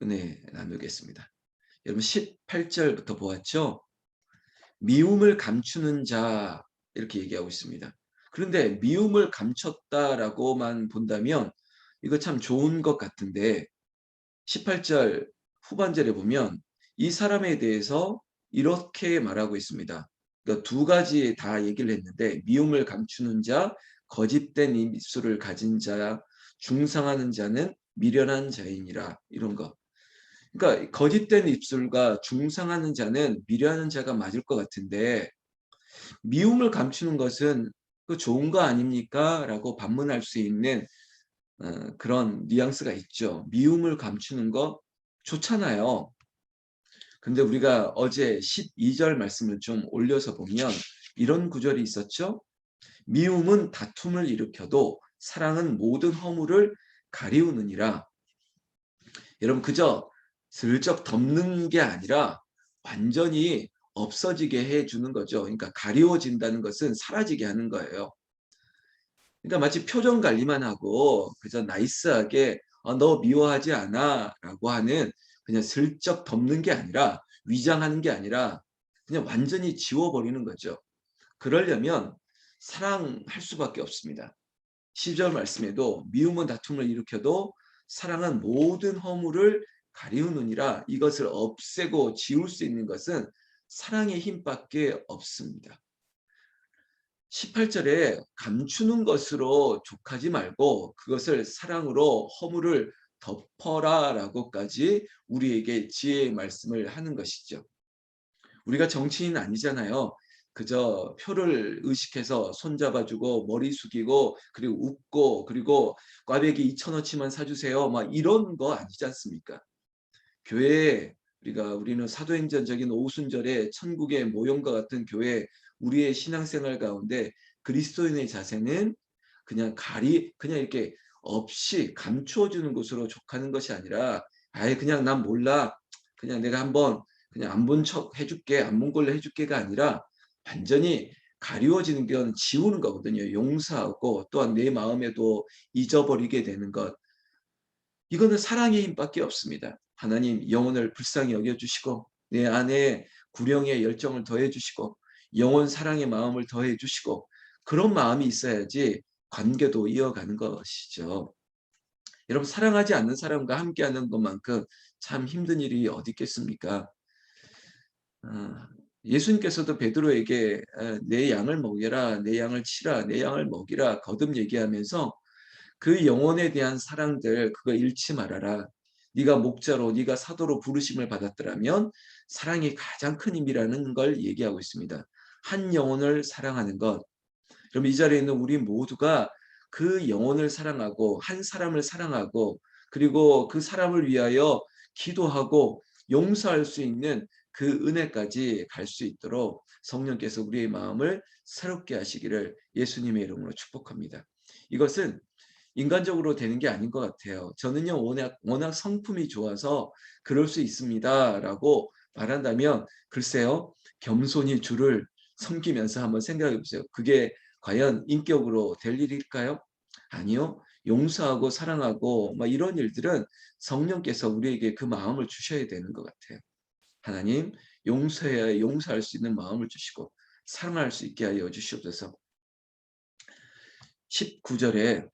은혜 나누겠습니다. 여러분 18절부터 보았죠? 미움을 감추는 자 이렇게 얘기하고 있습니다. 그런데 미움을 감췄다라고만 본다면 이거 참 좋은 것 같은데 18절 후반절에 보면 이 사람에 대해서 이렇게 말하고 있습니다. 그러니까 두 가지 다 얘기를 했는데 미움을 감추는 자, 거짓된 입술을 가진 자, 중상하는 자는 미련한 자이니라 이런 거. 그러니까 거짓된 입술과 중상하는 자는 미련한 자가 맞을 것 같은데 미움을 감추는 것은 그 좋은 거 아닙니까? 라고 반문할 수 있는 그런 뉘앙스가 있죠. 미움을 감추는 거 좋잖아요. 근데 우리가 어제 12절 말씀을 좀 올려서 보면 이런 구절이 있었죠. 미움은 다툼을 일으켜도 사랑은 모든 허물을 가리우느니라. 여러분 그저 슬쩍 덮는 게 아니라 완전히 없어지게 해주는 거죠. 그러니까 가리워진다는 것은 사라지게 하는 거예요. 그러니까 마치 표정 관리만 하고 그저 나이스하게 너 미워하지 않아 라고 하는 그냥 슬쩍 덮는 게 아니라 위장하는 게 아니라 그냥 완전히 지워버리는 거죠. 그러려면 사랑할 수밖에 없습니다. 10절 말씀에도 미움은 다툼을 일으켜도 사랑은 모든 허물을 가리우느니라 이것을 없애고 지울 수 있는 것은 사랑의 힘밖에 없습니다. 18절에 감추는 것으로 족하지 말고 그것을 사랑으로 허물을 덮어라 라고까지 우리에게 지혜의 말씀을 하는 것이죠. 우리가 정치인 아니잖아요. 그저 표를 의식해서 손잡아주고 머리 숙이고 그리고 웃고 그리고 꽈배기 2,000원치만 사주세요. 막 이런 거 아니지 않습니까? 교회에 우리는 사도행전적인 오순절에 천국의 모형과 같은 교회 우리의 신앙생활 가운데 그리스도인의 자세는 그냥 이렇게 없이 감추어 주는 것으로 족하는 것이 아니라 아예 그냥 난 몰라 그냥 내가 한번 그냥 안 본 척 해줄게 안 본 걸로 해줄게가 아니라 완전히 가리워지는 건 지우는 거거든요. 용서하고 또한 내 마음에도 잊어버리게 되는 것 이거는 사랑의 힘밖에 없습니다. 하나님 영혼을 불쌍히 여겨주시고 내 안에 구령의 열정을 더해주시고 영혼 사랑의 마음을 더해주시고 그런 마음이 있어야지 관계도 이어가는 것이죠. 여러분 사랑하지 않는 사람과 함께하는 것만큼 참 힘든 일이 어디 있겠습니까? 예수님께서도 베드로에게 내 양을 먹여라, 내 양을 치라, 내 양을 먹이라 거듭 얘기하면서 그 영혼에 대한 사랑들 그거 잃지 말아라. 네가 목자로 네가 사도로 부르심을 받았더라면 사랑이 가장 큰 힘이라는 걸 얘기하고 있습니다. 한 영혼을 사랑하는 것. 그럼 이 자리에 있는 우리 모두가 그 영혼을 사랑하고 한 사람을 사랑하고 그리고 그 사람을 위하여 기도하고 용서할 수 있는 그 은혜까지 갈 수 있도록 성령께서 우리의 마음을 새롭게 하시기를 예수님의 이름으로 축복합니다. 이것은 인간적으로 되는 게 아닌 것 같아요. 저는요, 워낙 성품이 좋아서 그럴 수 있습니다. 라고 말한다면, 글쎄요, 겸손히 주를 섬기면서 한번 생각해 보세요. 그게 과연 인격으로 될 일일까요? 아니요. 용서하고 사랑하고 막 이런 일들은 성령께서 우리에게 그 마음을 주셔야 되는 것 같아요. 하나님, 용서해야 용서할 수 있는 마음을 주시고 사랑할 수 있게 하여 주시옵소서. 19절에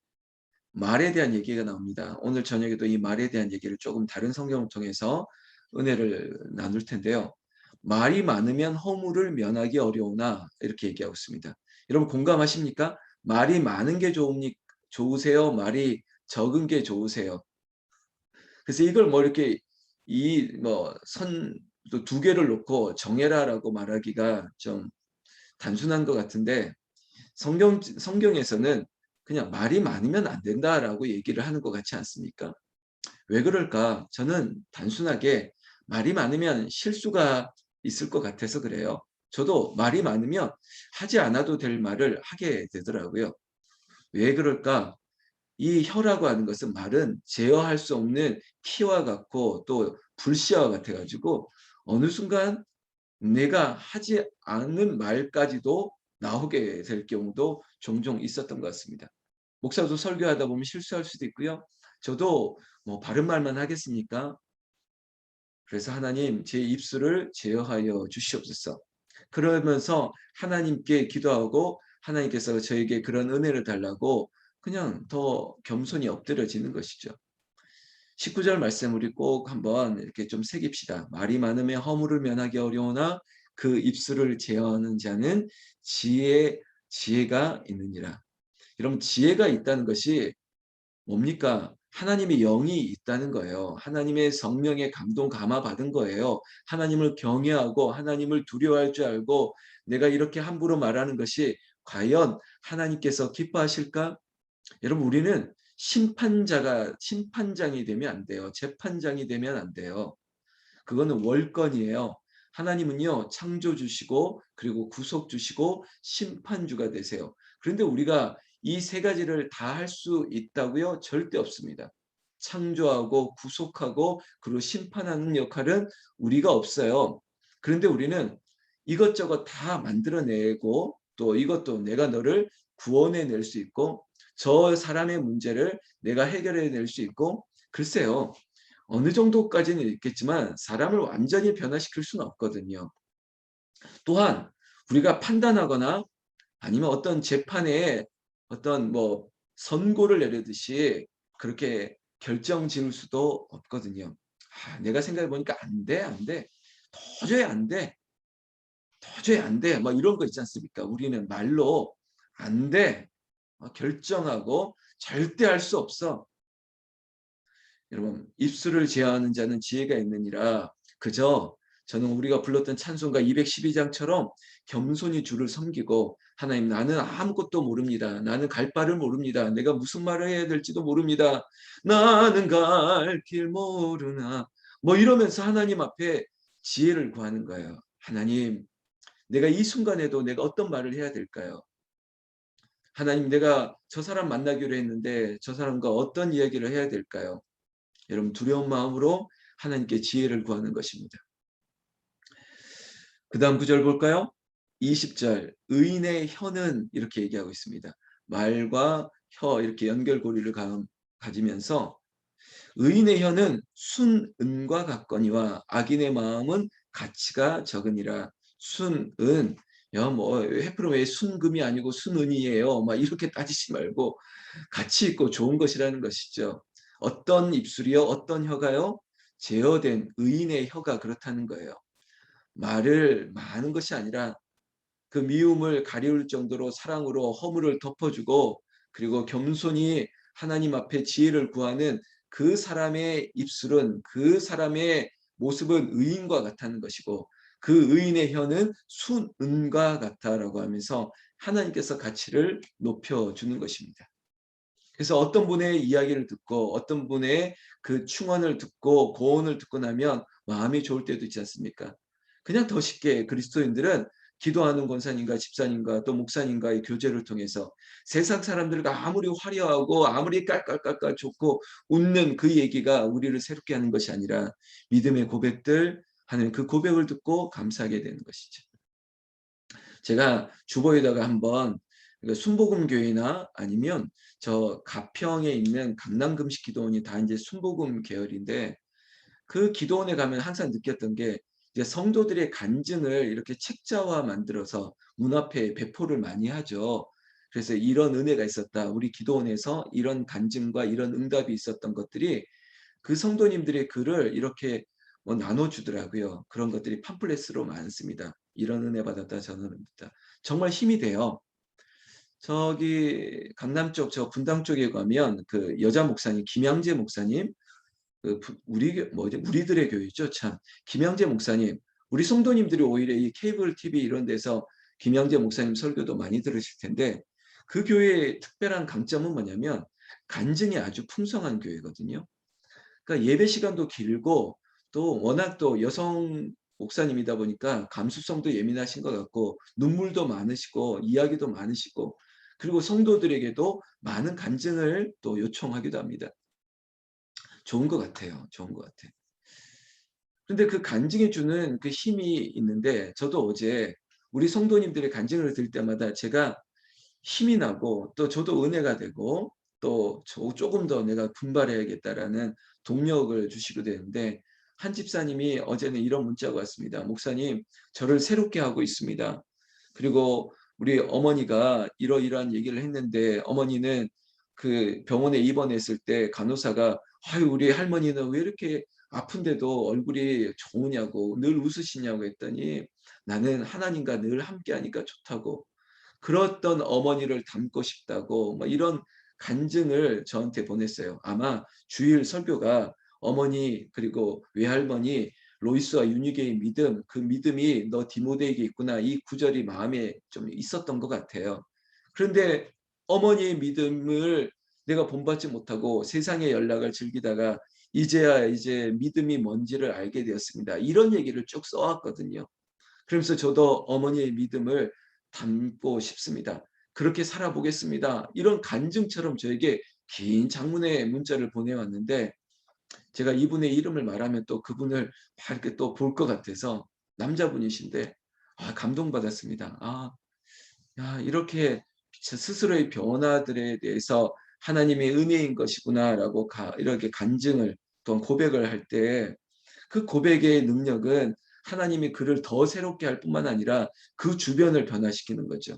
말에 대한 얘기가 나옵니다. 오늘 저녁에도 이 말에 대한 얘기를 조금 다른 성경을 통해서 은혜를 나눌 텐데요. 말이 많으면 허물을 면하기 어려우나 이렇게 얘기하고 있습니다. 여러분 공감하십니까? 말이 많은 게 좋으세요? 말이 적은 게 좋으세요? 그래서 이걸 뭐 이렇게 이 뭐 선 두 개를 놓고 정해라라고 말하기가 좀 단순한 것 같은데 성경에서는 그냥 말이 많으면 안 된다라고 얘기를 하는 것 같지 않습니까? 왜 그럴까? 저는 단순하게 말이 많으면 실수가 있을 것 같아서 그래요. 저도 말이 많으면 하지 않아도 될 말을 하게 되더라고요. 왜 그럴까? 이 혀라고 하는 것은 말은 제어할 수 없는 키와 같고 또 불씨와 같아가지고 어느 순간 내가 하지 않는 말까지도 나오게 될 경우도 종종 있었던 것 같습니다. 목사도 설교하다 보면 실수할 수도 있고요. 저도 뭐 바른 말만 하겠습니까? 그래서 하나님 제 입술을 제어하여 주시옵소서. 그러면서 하나님께 기도하고 하나님께서 저에게 그런 은혜를 달라고 그냥 더 겸손히 엎드려지는 것이죠. 19절 말씀 우리 꼭 한번 이렇게 좀 새깁시다. 말이 많으면 허물을 면하기 어려우나 그 입술을 제어하는 자는 지혜가 있느니라. 여러분 지혜가 있다는 것이 뭡니까? 하나님의 영이 있다는 거예요. 하나님의 성령의 감동 감화 받은 거예요. 하나님을 경외하고 하나님을 두려워할 줄 알고 내가 이렇게 함부로 말하는 것이 과연 하나님께서 기뻐하실까? 여러분 우리는 심판장이 되면 안 돼요. 재판장이 되면 안 돼요. 그거는 월권이에요. 하나님은요 창조주시고 그리고 구속주시고 심판주가 되세요. 그런데 우리가 이 세 가지를 다 할 수 있다고요? 절대 없습니다. 창조하고 구속하고 그리고 심판하는 역할은 우리가 없어요. 그런데 우리는 이것저것 다 만들어내고 또 이것도 내가 너를 구원해 낼 수 있고 저 사람의 문제를 내가 해결해 낼 수 있고 글쎄요. 어느 정도까지는 있겠지만 사람을 완전히 변화시킬 수는 없거든요. 또한 우리가 판단하거나 아니면 어떤 재판에 어떤 뭐 선고를 내리듯이 그렇게 결정 지을 수도 없거든요. 내가 생각해 보니까 안 돼, 안 돼. 도저히 안 돼. 도저히 안 돼. 뭐 이런 거 있지 않습니까? 우리는 말로 안 돼. 결정하고 절대 할 수 없어. 여러분 입술을 제어하는 자는 지혜가 있느니라. 그저 저는 우리가 불렀던 찬송가 212장처럼 겸손히 주를 섬기고 하나님 나는 아무것도 모릅니다. 나는 갈 바를 모릅니다. 내가 무슨 말을 해야 될지도 모릅니다. 나는 갈 길 모르나 뭐 이러면서 하나님 앞에 지혜를 구하는 거예요. 하나님 내가 이 순간에도 내가 어떤 말을 해야 될까요? 하나님 내가 저 사람 만나기로 했는데 저 사람과 어떤 이야기를 해야 될까요? 여러분 두려운 마음으로 하나님께 지혜를 구하는 것입니다. 그 다음 구절 볼까요? 20절 의인의 혀는 이렇게 얘기하고 있습니다. 말과 혀 이렇게 연결고리를 가지면서 의인의 혀는 순은과 같거니와 악인의 마음은 가치가 적으니라. 순은 뭐 해프로 왜 순금이 아니고 순은이에요. 막 이렇게 따지지 말고 가치 있고 좋은 것이라는 것이죠. 어떤 입술이요? 어떤 혀가요? 제어된 의인의 혀가 그렇다는 거예요. 말을 많은 것이 아니라 그 미움을 가리울 정도로 사랑으로 허물을 덮어주고 그리고 겸손히 하나님 앞에 지혜를 구하는 그 사람의 입술은 그 사람의 모습은 의인과 같다는 것이고 그 의인의 혀는 순은과 같다라고 하면서 하나님께서 가치를 높여주는 것입니다. 그래서 어떤 분의 이야기를 듣고 어떤 분의 그 충언을 듣고 고언을 듣고 나면 마음이 좋을 때도 있지 않습니까? 그냥 더 쉽게 그리스도인들은 기도하는 권사님과 집사님과 또 목사님과의 교제를 통해서 세상 사람들과 아무리 화려하고 아무리 깔깔깔깔 좋고 웃는 그 얘기가 우리를 새롭게 하는 것이 아니라 믿음의 고백들 하는 그 고백을 듣고 감사하게 되는 것이죠. 제가 주보에다가 한번 순복음 교회나 아니면 저 가평에 있는 강남금식 기도원이 다 이제 순복음 계열인데 그 기도원에 가면 항상 느꼈던 게 이제 성도들의 간증을 이렇게 책자화 만들어서 문 앞에 배포를 많이 하죠. 그래서 이런 은혜가 있었다. 우리 기도원에서 이런 간증과 이런 응답이 있었던 것들이 그 성도님들의 글을 이렇게 뭐 나눠주더라고요. 그런 것들이 팜플렛으로 많습니다. 이런 은혜 받았다 저는 받았다. 정말 힘이 돼요. 저기 강남 쪽 저 분당 쪽에 가면 그 여자 목사님 김양재 목사님 우리 뭐지 우리들의 교회죠 참 김양재 목사님 우리 성도님들이 오히려 이 케이블 TV 이런 데서 김양재 목사님 설교도 많이 들으실 텐데 그 교회의 특별한 강점은 뭐냐면 간증이 아주 풍성한 교회거든요. 그러니까 예배 시간도 길고 또 워낙 또 여성 목사님이다 보니까 감수성도 예민하신 것 같고 눈물도 많으시고 이야기도 많으시고 그리고 성도들에게도 많은 간증을 또 요청하기도 합니다. 좋은 것 같아요. 좋은 것 같아요. 그런데 그 간증해 주는 그 힘이 있는데 저도 어제 우리 성도님들의 간증을 들을 때마다 제가 힘이 나고 또 저도 은혜가 되고 또 조금 더 내가 분발해야겠다라는 동력을 주시게 되는데 한 집사님이 어제는 이런 문자가 왔습니다. 목사님, 저를 새롭게 하고 있습니다. 그리고 우리 어머니가 이러이러한 얘기를 했는데 어머니는 그 병원에 입원했을 때 간호사가 아유 우리 할머니는 왜 이렇게 아픈데도 얼굴이 좋으냐고 늘 웃으시냐고 했더니 나는 하나님과 늘 함께하니까 좋다고 그랬던 어머니를 닮고 싶다고 뭐 이런 간증을 저한테 보냈어요. 아마 주일 설교가 어머니 그리고 외할머니 로이스와 유니게의 믿음, 그 믿음이 너 디모데에게 있구나. 이 구절이 마음에 좀 있었던 것 같아요. 그런데 어머니의 믿음을 내가 본받지 못하고 세상의 연락을 즐기다가 이제야 이제 믿음이 뭔지를 알게 되었습니다. 이런 얘기를 쭉 써왔거든요. 그러면서 저도 어머니의 믿음을 담고 싶습니다. 그렇게 살아보겠습니다. 이런 간증처럼 저에게 긴 장문의 문자를 보내왔는데 제가 이분의 이름을 말하면 또 그분을 이렇게 또 볼 것 같아서 남자분이신데 감동받았습니다. 야, 이렇게 스스로의 변화들에 대해서 하나님의 은혜인 것이구나라고 이렇게 간증을 또 고백을 할 때 그 고백의 능력은 하나님이 그를 더 새롭게 할 뿐만 아니라 그 주변을 변화시키는 거죠.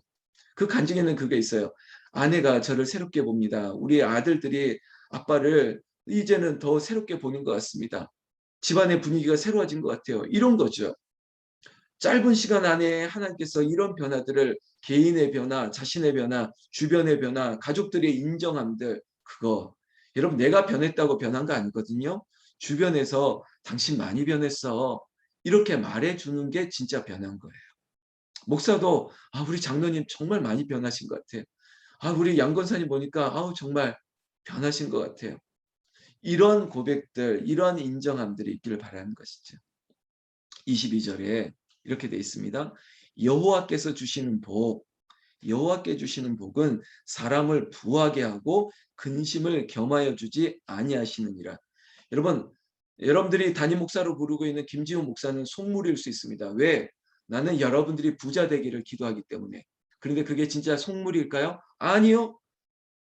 그 간증에는 그게 있어요. 아내가 저를 새롭게 봅니다. 우리 아들들이 아빠를 이제는 더 새롭게 보는 것 같습니다. 집안의 분위기가 새로워진 것 같아요. 이런 거죠. 짧은 시간 안에 하나님께서 이런 변화들을 개인의 변화, 자신의 변화, 주변의 변화, 가족들의 인정함들 그거 여러분 내가 변했다고 변한 거 아니거든요. 주변에서 당신 많이 변했어. 이렇게 말해주는 게 진짜 변한 거예요. 목사도 우리 장로님 정말 많이 변하신 것 같아요. 우리 양 권사님 보니까 정말 변하신 것 같아요. 이런 고백들, 이러한 인정함들이 있기를 바라는 것이죠. 22절에 이렇게 되어 있습니다. 여호와께서 주시는 복, 여호와께 주시는 복은 사람을 부하게 하고 근심을 겸하여 주지 아니하시느니라. 여러분, 여러분들이 담임 목사로 부르고 있는 김지훈 목사는 속물일 수 있습니다. 왜? 나는 여러분들이 부자 되기를 기도하기 때문에. 그런데 그게 진짜 속물일까요? 아니요.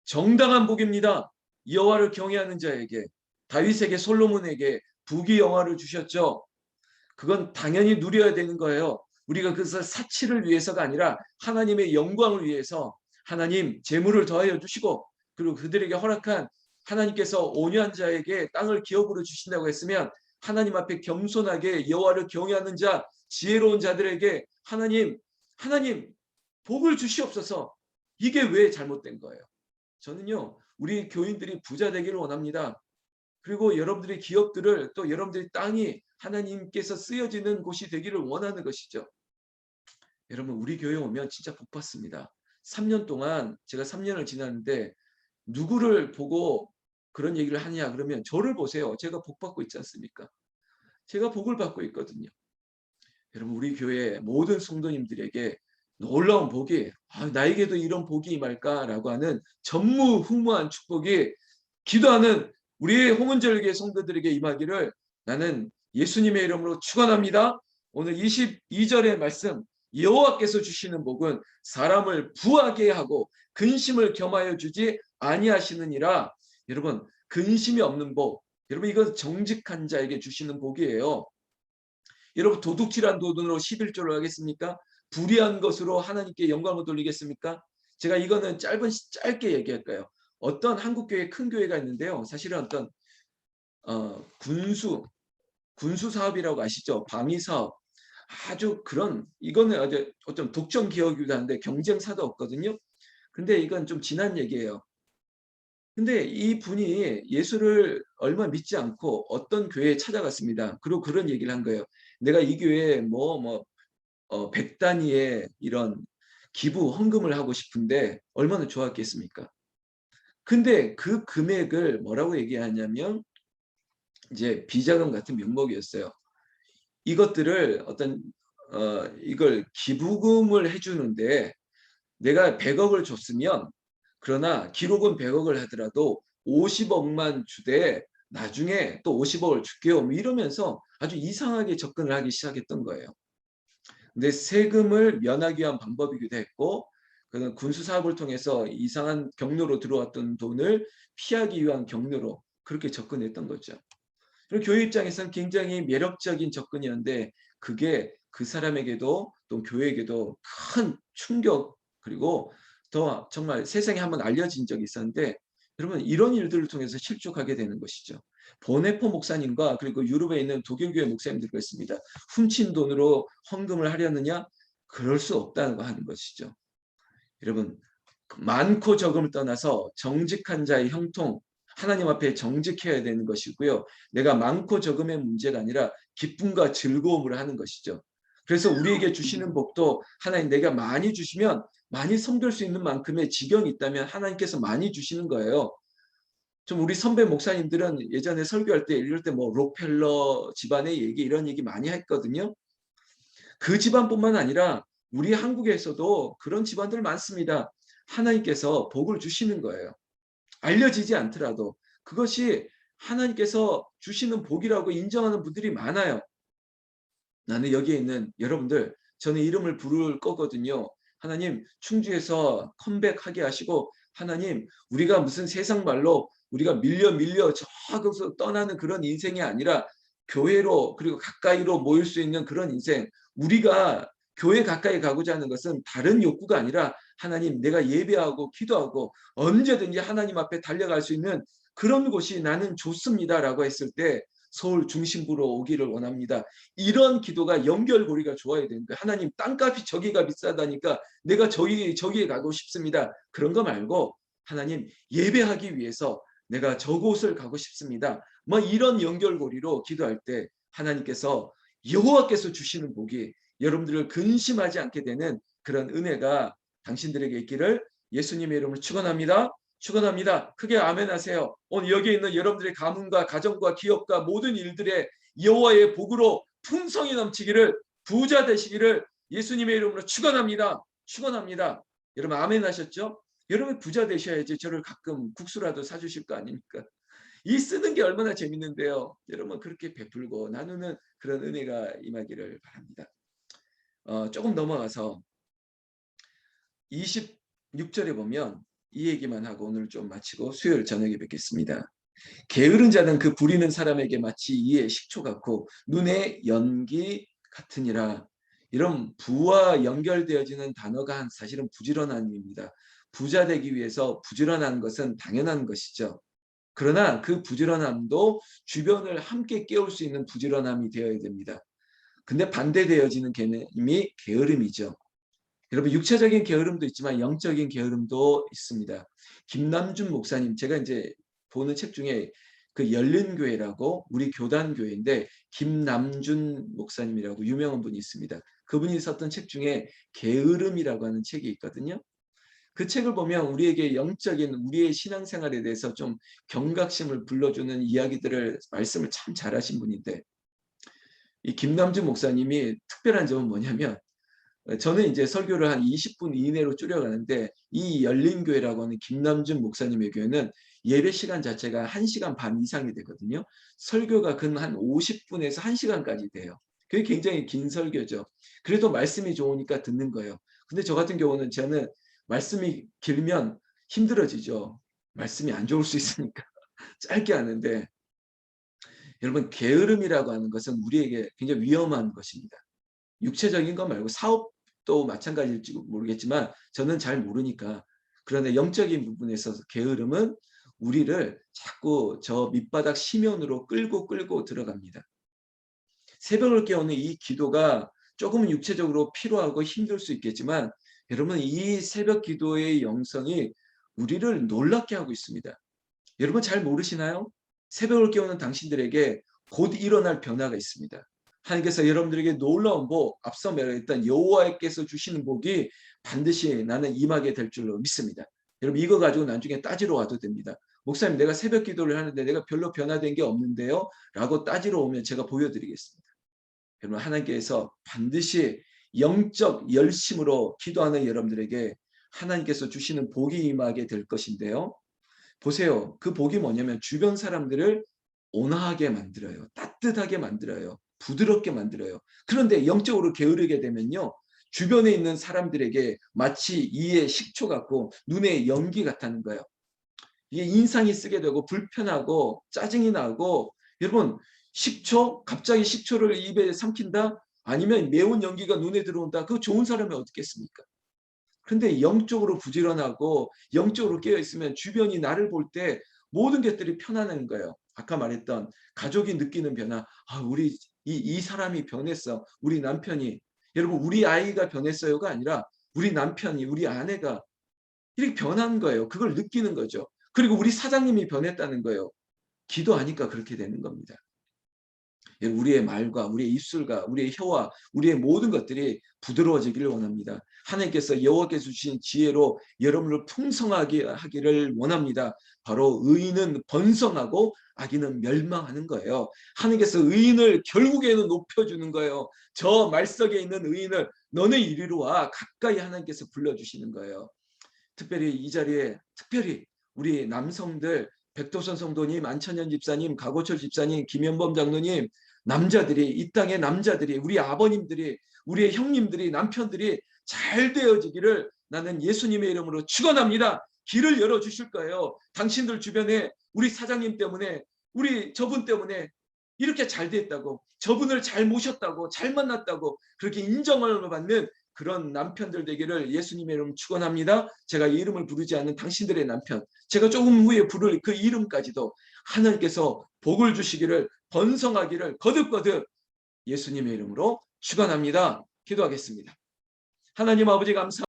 정당한 복입니다. 여호와를 경외하는 자에게 다윗에게 솔로몬에게 부귀 영화를 주셨죠. 그건 당연히 누려야 되는 거예요. 우리가 그것을 사치를 위해서가 아니라 하나님의 영광을 위해서 하나님 재물을 더하여 주시고 그리고 그들에게 허락한 하나님께서 온유한 자에게 땅을 기업으로 주신다고 했으면 하나님 앞에 겸손하게 여호와를 경외하는 자 지혜로운 자들에게 하나님 복을 주시옵소서. 이게 왜 잘못된 거예요? 저는요 우리 교인들이 부자 되기를 원합니다. 그리고 여러분들의 기업들을 또 여러분들의 땅이 하나님께서 쓰여지는 곳이 되기를 원하는 것이죠. 여러분 우리 교회 오면 진짜 복 받습니다. 3년 동안 제가 3년을 지났는데 누구를 보고 그런 얘기를 하냐 그러면 저를 보세요. 제가 복 받고 있지 않습니까? 제가 복을 받고 있거든요. 여러분 우리 교회 모든 성도님들에게 놀라운 복이 나에게도 이런 복이 임할까라고 하는 전무후무한 축복이 기도하는 우리 홍은절교회 성도들에게 임하기를 나는 예수님의 이름으로 축원합니다. 오늘 22절의 말씀 여호와께서 주시는 복은 사람을 부하게 하고 근심을 겸하여 주지 아니하시느니라. 여러분 근심이 없는 복 여러분 이건 정직한 자에게 주시는 복이에요. 여러분 도둑질한 돈으로 11조를 하겠습니까? 불의한 것으로 하나님께 영광을 돌리겠습니까? 제가 이거는 짧게 얘기할까요? 어떤 한국교회 큰 교회가 있는데요. 사실은 어떤 군수 사업이라고 아시죠? 방위 사업. 아주 그런 이거는 아주 어떤 독점 기업이기도 한데 경쟁사도 없거든요. 근데 이건 좀 지난 얘기예요. 근데 이 분이 예수를 얼마 믿지 않고 어떤 교회에 찾아갔습니다. 그리고 그런 얘기를 한 거예요. 내가 이 교회에 100단위의 이런 기부 헌금을 하고 싶은데 얼마나 좋았겠습니까? 근데 그 금액을 뭐라고 얘기하냐면 이제 비자금 같은 명목이었어요. 이것들을 이걸 기부금을 해주는데 내가 100억을 줬으면 그러나 기록은 100억을 하더라도 50억만 주되 나중에 또 50억을 줄게요. 뭐 이러면서 아주 이상하게 접근을 하기 시작했던 거예요. 근데 세금을 면하기 위한 방법이기도 했고 그는 군수 사업을 통해서 이상한 경로로 들어왔던 돈을 피하기 위한 경로로 그렇게 접근했던 거죠. 그리고 교회 입장에서는 굉장히 매력적인 접근이었는데 그게 그 사람에게도 또 교회에게도 큰 충격 그리고 더 정말 세상에 한번 알려진 적이 있었는데 여러분 이런 일들을 통해서 실족하게 되는 것이죠. 보네포 목사님과 그리고 유럽에 있는 독일교회 목사님들이 그랬습니다. 훔친 돈으로 헌금을 하려느냐? 그럴 수 없다고 하는 것이죠. 여러분 많고 적음을 떠나서 정직한 자의 형통 하나님 앞에 정직해야 되는 것이고요. 내가 많고 적음의 문제가 아니라 기쁨과 즐거움을 하는 것이죠. 그래서 우리에게 주시는 복도 하나님 내가 많이 주시면 많이 섬길 수 있는 만큼의 지경이 있다면 하나님께서 많이 주시는 거예요. 좀 우리 선배 목사님들은 예전에 설교할 때 이럴 때 뭐 록펠러 집안의 얘기 이런 얘기 많이 했거든요. 그 집안뿐만 아니라 우리 한국에서도 그런 집안들 많습니다. 하나님께서 복을 주시는 거예요. 알려지지 않더라도 그것이 하나님께서 주시는 복이라고 인정하는 분들이 많아요. 나는 여기에 있는 여러분들 저는 이름을 부를 거거든요. 하나님 충주에서 컴백하게 하시고 하나님 우리가 무슨 세상 말로 우리가 밀려 저기서 떠나는 그런 인생이 아니라 교회로 그리고 가까이로 모일 수 있는 그런 인생 우리가 교회 가까이 가고자 하는 것은 다른 욕구가 아니라 하나님 내가 예배하고 기도하고 언제든지 하나님 앞에 달려갈 수 있는 그런 곳이 나는 좋습니다라고 했을 때 서울 중심부로 오기를 원합니다. 이런 기도가 연결고리가 좋아야 되는 거예요. 하나님 땅값이 저기가 비싸다니까 내가 저기에 가고 싶습니다. 그런 거 말고 하나님 예배하기 위해서 내가 저곳을 가고 싶습니다. 뭐 이런 연결고리로 기도할 때 하나님께서 여호와께서 주시는 복이 여러분들을 근심하지 않게 되는 그런 은혜가 당신들에게 있기를 예수님의 이름으로 축원합니다. 축원합니다. 크게 아멘 하세요. 오늘 여기 있는 여러분들의 가문과 가정과 기업과 모든 일들에 여호와의 복으로 풍성이 넘치기를 부자 되시기를 예수님의 이름으로 축원합니다. 축원합니다. 여러분 아멘 하셨죠? 여러분 부자 되셔야지 저를 가끔 국수라도 사주실 거 아닙니까? 이 쓰는 게 얼마나 재밌는데요. 여러분 그렇게 베풀고 나누는 그런 은혜가 임하기를 바랍니다. 조금 넘어가서 26절에 보면 이 얘기만 하고 오늘 좀 마치고 수요일 저녁에 뵙겠습니다. 게으른 자는 그 부리는 사람에게 마치 이의 식초 같고 눈의 연기 같으니라. 이런 부와 연결되어지는 단어가 사실은 부지런함입니다. 부자 되기 위해서 부지런한 것은 당연한 것이죠. 그러나 그 부지런함도 주변을 함께 깨울 수 있는 부지런함이 되어야 됩니다. 근데 반대되어지는 개념이 게으름이죠. 여러분 육체적인 게으름도 있지만 영적인 게으름도 있습니다. 김남준 목사님 제가 이제 보는 책 중에 그 열린교회라고 우리 교단교회인데 김남준 목사님이라고 유명한 분이 있습니다. 그분이 썼던 책 중에 게으름이라고 하는 책이 있거든요. 그 책을 보면 우리에게 영적인 우리의 신앙생활에 대해서 좀 경각심을 불러주는 이야기들을 말씀을 참 잘하신 분인데 이 김남준 목사님이 특별한 점은 뭐냐면 저는 이제 설교를 한 20분 이내로 줄여가는데 이 열린교회라고 하는 김남준 목사님의 교회는 예배 시간 자체가 1시간 반 이상이 되거든요. 설교가 근 한 50분에서 1시간까지 돼요. 그게 굉장히 긴 설교죠. 그래도 말씀이 좋으니까 듣는 거예요. 근데 저 같은 경우는 저는 말씀이 길면 힘들어지죠. 말씀이 안 좋을 수 있으니까 짧게 하는데 여러분 게으름이라고 하는 것은 우리에게 굉장히 위험한 것입니다. 육체적인 것 말고 사업도 마찬가지일지 모르겠지만 저는 잘 모르니까 그런데 영적인 부분에 있어서 게으름은 우리를 자꾸 저 밑바닥 심연으로 끌고 들어갑니다. 새벽을 깨우는 이 기도가 조금은 육체적으로 피로하고 힘들 수 있겠지만 여러분 이 새벽 기도의 영성이 우리를 놀랍게 하고 있습니다. 여러분 잘 모르시나요? 새벽을 깨우는 당신들에게 곧 일어날 변화가 있습니다. 하나님께서 여러분들에게 놀라운 복, 앞서 말했던 여호와께서 주시는 복이 반드시 나는 임하게 될 줄로 믿습니다. 여러분 이거 가지고 나중에 따지러 와도 됩니다. 목사님 내가 새벽 기도를 하는데 내가 별로 변화된 게 없는데요? 라고 따지러 오면 제가 보여드리겠습니다. 여러분 하나님께서 반드시 영적 열심으로 기도하는 여러분들에게 하나님께서 주시는 복이 임하게 될 것인데요. 보세요. 그 복이 뭐냐면 주변 사람들을 온화하게 만들어요. 따뜻하게 만들어요. 부드럽게 만들어요. 그런데 영적으로 게으르게 되면요. 주변에 있는 사람들에게 마치 이의 식초 같고 눈의 연기 같다는 거예요. 이게 인상이 쓰게 되고 불편하고 짜증이 나고 여러분 식초? 갑자기 식초를 입에 삼킨다? 아니면 매운 연기가 눈에 들어온다? 그 좋은 사람이 어떻겠습니까? 그런데 영적으로 부지런하고 영적으로 깨어 있으면 주변이 나를 볼 때 모든 것들이 편안한 거예요. 아까 말했던 가족이 느끼는 변화. 아, 우리 이 사람이 변했어. 우리 남편이. 여러분, 우리 아이가 변했어요가 아니라 우리 남편이, 우리 아내가 이렇게 변한 거예요. 그걸 느끼는 거죠. 그리고 우리 사장님이 변했다는 거예요. 기도하니까 그렇게 되는 겁니다. 우리의 말과 우리의 입술과 우리의 혀와 우리의 모든 것들이 부드러워지기를 원합니다. 하나님께서 여호와께서 주신 지혜로 여러분을 풍성하게 하기를 원합니다. 바로 의인은 번성하고 악인은 멸망하는 거예요. 하나님께서 의인을 결국에는 높여주는 거예요. 저 말석에 있는 의인을 너는 이리로 와 가까이 하나님께서 불러주시는 거예요. 특별히 이 자리에 특별히 우리 남성들 백도선 성도님, 안천연 집사님, 가고철 집사님, 김현범 장로님, 남자들이 이 땅의 남자들이 우리 아버님들이 우리의 형님들이 남편들이 잘 되어지기를 나는 예수님의 이름으로 축원합니다. 길을 열어주실 거예요. 당신들 주변에 우리 사장님 때문에 우리 저분 때문에 이렇게 잘 됐다고 저분을 잘 모셨다고 잘 만났다고 그렇게 인정을 받는 그런 남편들 되기를 예수님의 이름 축원합니다. 제가 이름을 부르지 않는 당신들의 남편, 제가 조금 후에 부를 그 이름까지도 하나님께서 복을 주시기를 번성하기를 거듭거듭 예수님의 이름으로 축원합니다. 기도하겠습니다. 하나님 아버지 감사합니다.